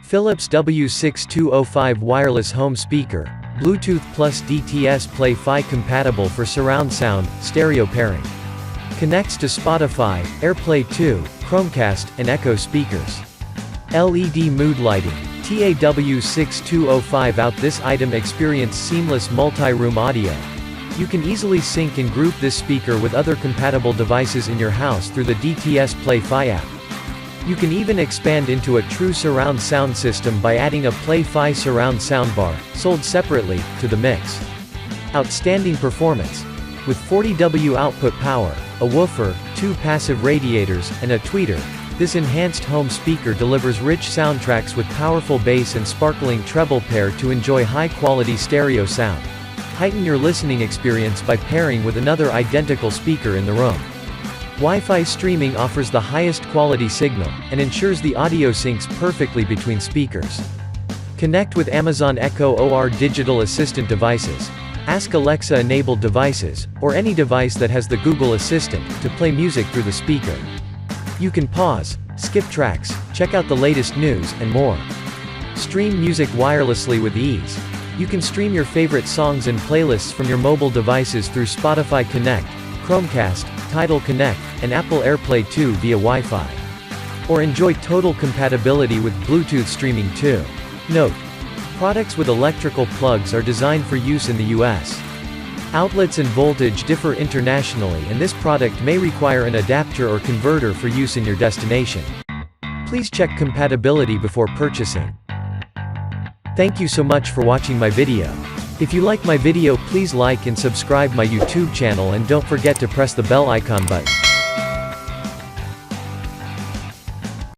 Philips W6205 Wireless Home Speaker, Bluetooth plus DTS Play-Fi compatible for surround sound, stereo pairing. Connects to Spotify, AirPlay 2, Chromecast, and Echo speakers. LED mood lighting, TAW6205 out. This item experience seamless multi-room audio. You can easily sync and group this speaker with other compatible devices in your house through the DTS Play-Fi app. You can even expand into a true surround sound system by adding a Play-Fi surround soundbar, sold separately, to the mix. Outstanding performance. With 40W output power, a woofer, 2 passive radiators, and a tweeter, this enhanced home speaker delivers rich soundtracks with powerful bass and sparkling treble pair to enjoy high-quality stereo sound. Heighten your listening experience by pairing with another identical speaker in the room. Wi-Fi streaming offers the highest quality signal, and ensures the audio syncs perfectly between speakers. Connect with Amazon Echo or digital assistant devices. Ask Alexa-enabled devices, or any device that has the Google Assistant, to play music through the speaker. You can pause, skip tracks, check out the latest news, and more. Stream music wirelessly with ease. You can stream your favorite songs and playlists from your mobile devices through Spotify Connect, Chromecast, Tidal Connect, and Apple AirPlay 2 via Wi-Fi. Or enjoy total compatibility with Bluetooth streaming too. Note: products with electrical plugs are designed for use in the US. Outlets and voltage differ internationally, and this product may require an adapter or converter for use in your destination. Please check compatibility before purchasing. Thank you so much for watching my video. If you like my video, please like and subscribe my YouTube channel, and don't forget to press the bell icon button.